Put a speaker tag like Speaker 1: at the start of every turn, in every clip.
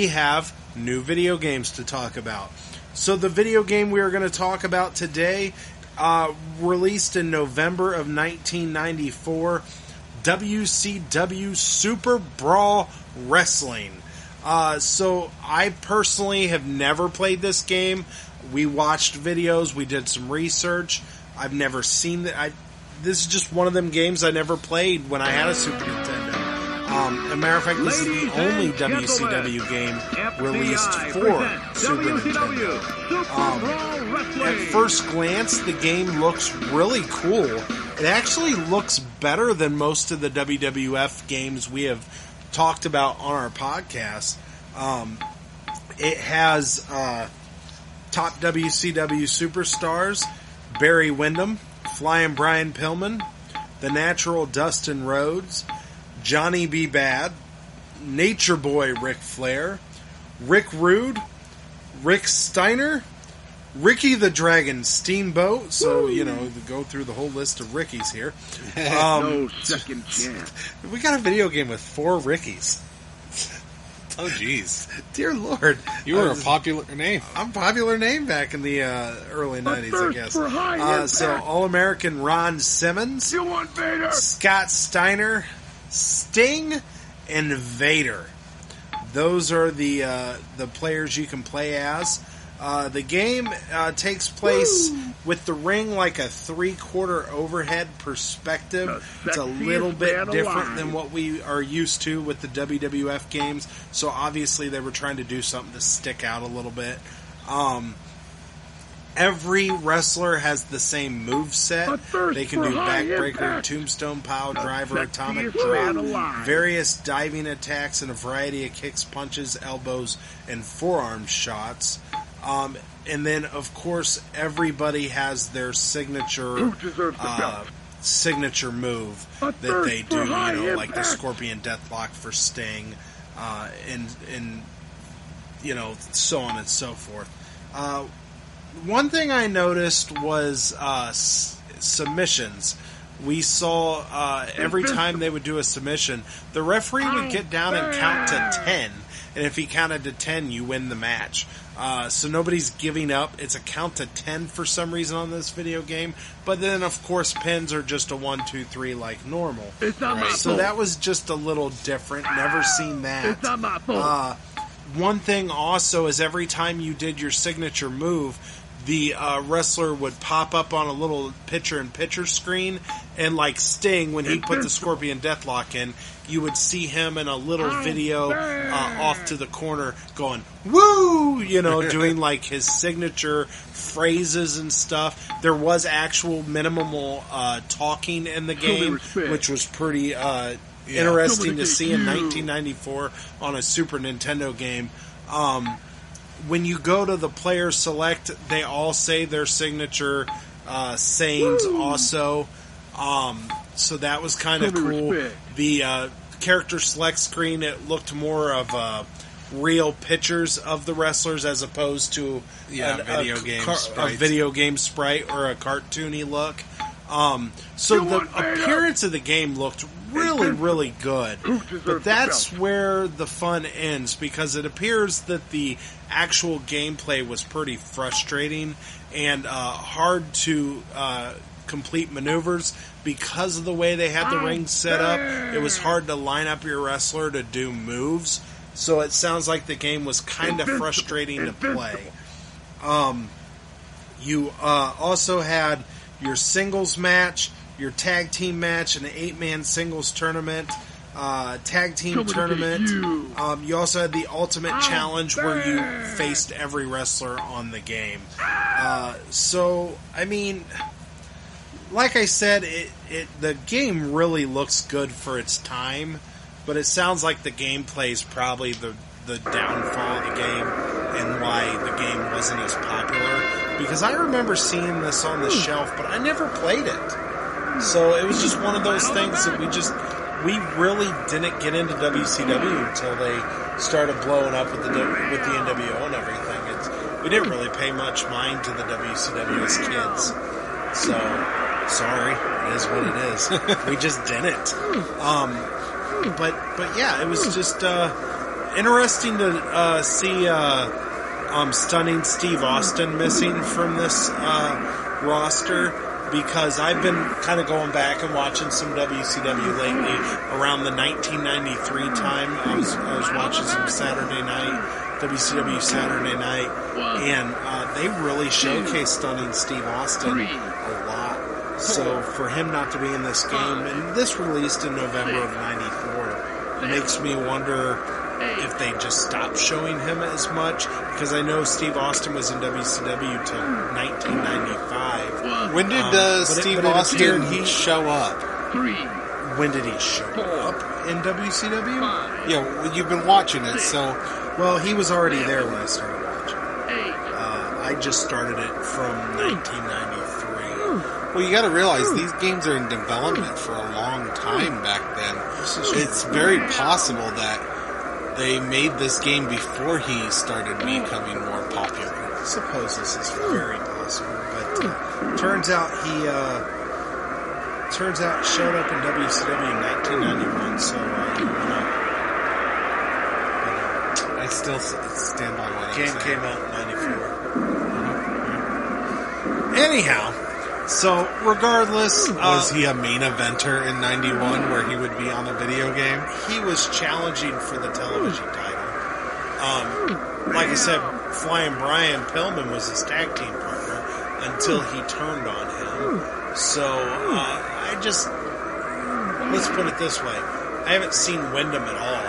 Speaker 1: we have new video games to talk about. So the video game we are going to talk about today, released in November of 1994, WCW SuperBrawl Wrestling. So I personally have never played this game. We watched videos, we did some research. I've never seen that. This is just one of them games I never played when I had a Super Nintendo. As a matter of fact, this is the only WCW game released for Super Nintendo. At first glance, the game looks really cool. It actually looks better than most of the WWF games we have talked about on our podcast. It has top WCW superstars, Barry Windham, Flying Brian Pillman, The Natural Dustin Rhodes, Johnny B. Bad, Nature Boy Ric Flair, Rick Rude, Rick Steiner, Ricky the Dragon Steamboat. So, go through the whole list of Rickies here.
Speaker 2: No second chance.
Speaker 1: We got a video game with 4 Rickies.
Speaker 3: Oh, jeez.
Speaker 1: Dear Lord.
Speaker 3: You were a popular name.
Speaker 1: I'm a popular name back in the early 90s, I guess. So, All-American Ron Simmons,
Speaker 2: You want Vader?
Speaker 1: Scott Steiner, Sting, and Vader. Those are the players you can play as. The game takes place with the ring like a 3/4 overhead perspective. It's a little bit different than what we are used to with the WWF games. So obviously they were trying to do something to stick out a little bit. Every wrestler has the same move set. They can do backbreaker, tombstone pile driver, atomic drop, various diving attacks, and a variety of kicks, punches, elbows, and forearm shots. And then, of course, everybody has their signature move that they do, like the Scorpion Deathlock for Sting, and so on and so forth. One thing I noticed was submissions. We saw every time they would do a submission, the referee would get down and count to 10, and if he counted to 10, you win the match. So nobody's giving up. It's a count to 10 for some reason on this video game. But then, of course, pins are just a 1, 2, 3 like normal.
Speaker 2: It's not my
Speaker 1: So
Speaker 2: fault.
Speaker 1: that was just a little different. Never seen that.
Speaker 2: It's not my fault.
Speaker 1: One thing also is every time you did your signature move, the wrestler would pop up on a little picture-in-picture screen, and like Sting, when he put the Scorpion Deathlock in, you would see him in a little video off to the corner going, woo! Doing like his signature phrases and stuff. There was actual minimal talking in the game, which was pretty interesting to see in 1994 on a Super Nintendo game. When you go to the player select, they all say their signature sayings also. So that was kind of cool. The character select screen, it looked more of real pictures of the wrestlers as opposed to a video game sprite or a cartoony look. So the appearance of the game looked really, really good. But that's where the fun ends, because it appears that the actual gameplay was pretty frustrating and hard to complete maneuvers because of the way they had the ring set up. It was hard to line up your wrestler to do moves. So it sounds like the game was kind of frustrating to play. You also had your singles match, your tag team match, and an 8-man singles tournament, tag team tournament. You also had the ultimate challenge where you faced every wrestler on the game. So, I mean, like I said, the game really looks good for its time, but it sounds like the gameplay is probably the downfall of the game and why the game wasn't as popular. Because I remember seeing this on the shelf, but I never played it. So it was just one of those things that we really didn't get into WCW until they started blowing up with the NWO and everything. We didn't really pay much mind to the WCW as kids. So, sorry, it is what it is. We just didn't. But yeah, it was just Interesting to see Stunning Steve Austin missing from this roster, because I've been kind of going back and watching some WCW lately. Around the 1993 time, I was watching some Saturday Night, WCW Saturday Night, and they really showcased Stunning Steve Austin a lot. So for him not to be in this game, and this released in November of '94, makes me wonder if they just stopped showing him as much, because I know Steve Austin was in WCW till 1995.
Speaker 3: When did Steve Austin show up?
Speaker 1: When did he show up in WCW?
Speaker 3: Yeah, well, you've been watching it, so...
Speaker 1: Well, he was already there when I started watching. I just started it from 1993.
Speaker 3: Well, you gotta realize, these games are in development for a long time back then. It's very possible that they made this game before he started becoming more popular.
Speaker 1: I suppose this is very possible, but turns out he showed up in WCW in 1991. So
Speaker 3: I still stand by what I'm saying.
Speaker 1: Game came out in '94. Anyhow, so regardless,
Speaker 3: was he a main eventer in '91 where he would be on a video game?
Speaker 1: He was challenging for the television title. Like I said, Flying Brian Pillman was his tag team partner until he turned on him. So let's put it this way: I haven't seen Wyndham at all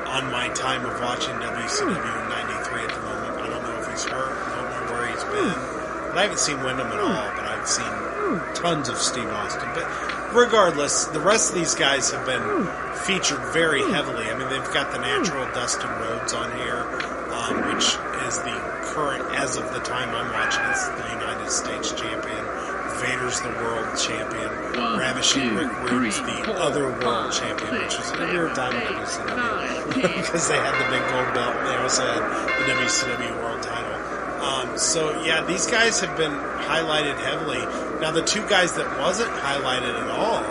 Speaker 1: on my time of watching WCW in '93 at the moment. I don't know if he's hurt. I don't know where he's been. But I haven't seen Wyndham at all. But I've seen tons of Steve Austin. But regardless, the rest of these guys have been featured very heavily. I mean, they've got the natural Dustin Rhodes on here, which is the current, as of the time I'm watching, is the United States champion. Vader's the world champion. Ravishing Rick Rude's the other world champion, which was a weird time in WCW because they had the big gold belt and they also had the WCW world title. So yeah, these guys have been highlighted heavily. Now the two guys that wasn't highlighted at all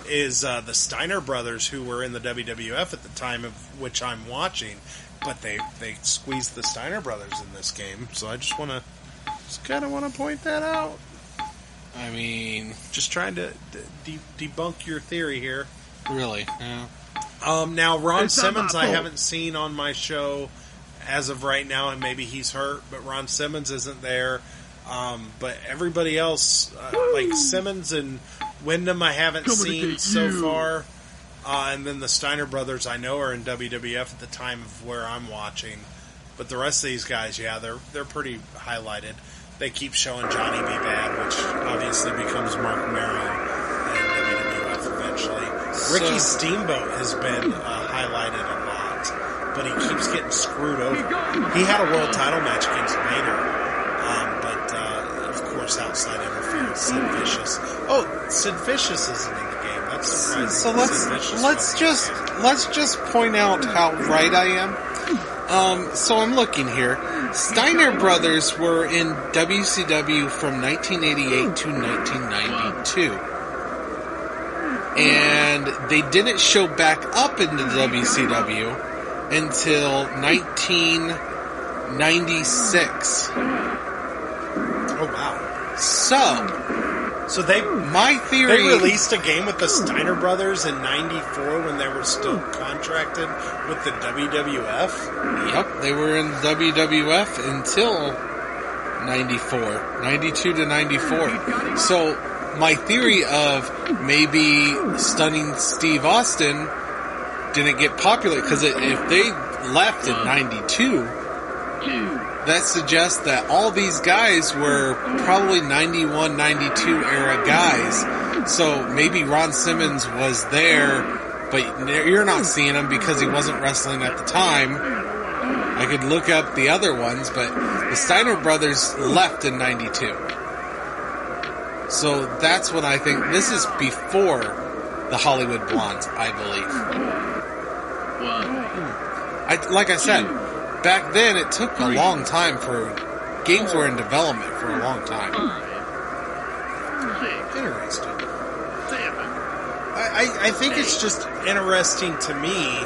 Speaker 1: is the Steiner brothers, who were in the WWF at the time of which I'm watching, but they squeezed the Steiner brothers in this game. So I just kind of want to point that out.
Speaker 3: I mean,
Speaker 1: just trying to debunk your theory here.
Speaker 3: Really? Yeah.
Speaker 1: Now Ron Simmons, I haven't seen on my show as of right now, and maybe he's hurt, but Ron Simmons isn't there. But everybody else, like Simmons and Wyndham, I haven't seen so far. And then the Steiner brothers, I know, are in WWF at the time of where I'm watching. But the rest of these guys, yeah, they're pretty highlighted. They keep showing Johnny B. Bad, which obviously becomes Mark Merrow in WWF eventually. Ricky Steamboat has been highlighted a lot, but he keeps getting screwed over. He had a world title match against Vader, but of course outside interference. Sid Vicious. Oh, Sid Vicious isn't in the game. That's surprising.
Speaker 3: So let's just point out how right I am. So I'm looking here. Steiner brothers were in WCW from 1988 to 1992. And they didn't show back up into WCW until 1996.
Speaker 1: Oh, wow.
Speaker 3: So
Speaker 1: my theory, they released a game with the Steiner brothers in '94 when they were still contracted with the WWF.
Speaker 3: Yep, they were in WWF until 94, 92 to 94. So my theory of maybe Stunning Steve Austin didn't get popular, because if they left in 92, that suggests that all these guys were probably 91, 92 era guys. So maybe Ron Simmons was there, but you're not seeing him because he wasn't wrestling at the time. I could look up the other ones, but the Steiner brothers left in 92. So that's what I think. This is before the Hollywood Blondes, I believe. Like I said, back then, it took a long time for... Games were in development for a long time.
Speaker 1: Interesting. I think it's just interesting to me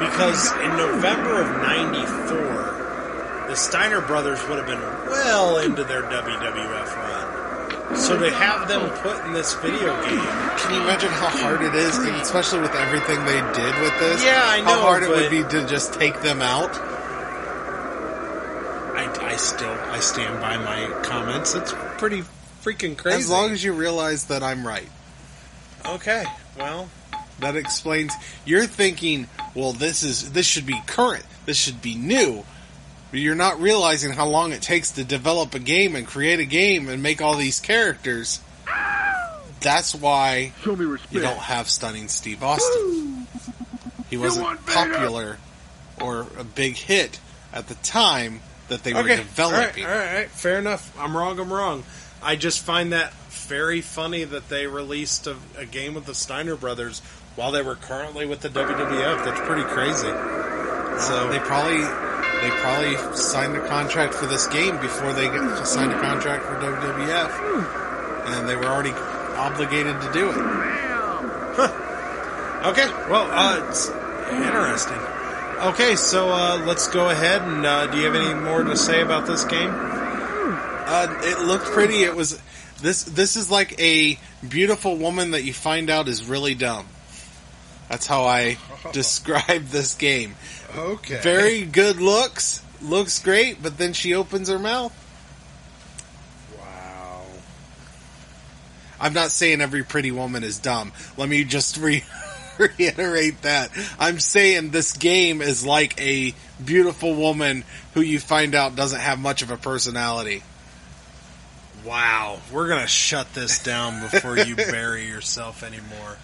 Speaker 1: because in November of '94, the Steiner brothers would have been well into their WWF run. So to have them put in this video game...
Speaker 3: Can you imagine how hard it is, and especially with everything they did with this?
Speaker 1: Yeah, I know.
Speaker 3: How hard it would be to just take them out?
Speaker 1: I stand by my comments. It's pretty freaking crazy.
Speaker 3: As long as you realize that I'm right.
Speaker 1: Okay, well...
Speaker 3: That explains... You're thinking, well, this should be current. This should be new. But you're not realizing how long it takes to develop a game and create a game and make all these characters. That's why
Speaker 2: Show me respect.
Speaker 3: you don't have Stunning Steve Austin. He wasn't popular or a big hit at the time that they were developing.
Speaker 1: All right, fair enough. I'm wrong. I just find that very funny that they released a game with the Steiner brothers while they were currently with the WWF. That's pretty crazy.
Speaker 3: So they probably signed a contract for this game before they signed a contract for WWF, and they were already obligated to do it.
Speaker 1: Huh. Okay, well, it's interesting. Okay, so let's go ahead and do you have any more to say about this game?
Speaker 3: It looked pretty. It was this is like a beautiful woman that you find out is really dumb. That's how I describe this game.
Speaker 1: Okay.
Speaker 3: Very good looks great, but then she opens her mouth.
Speaker 1: Wow.
Speaker 3: I'm not saying every pretty woman is dumb. Let me just reiterate that. I'm saying this game is like a beautiful woman who you find out doesn't have much of a personality.
Speaker 1: Wow. We're going to shut this down before you bury yourself anymore.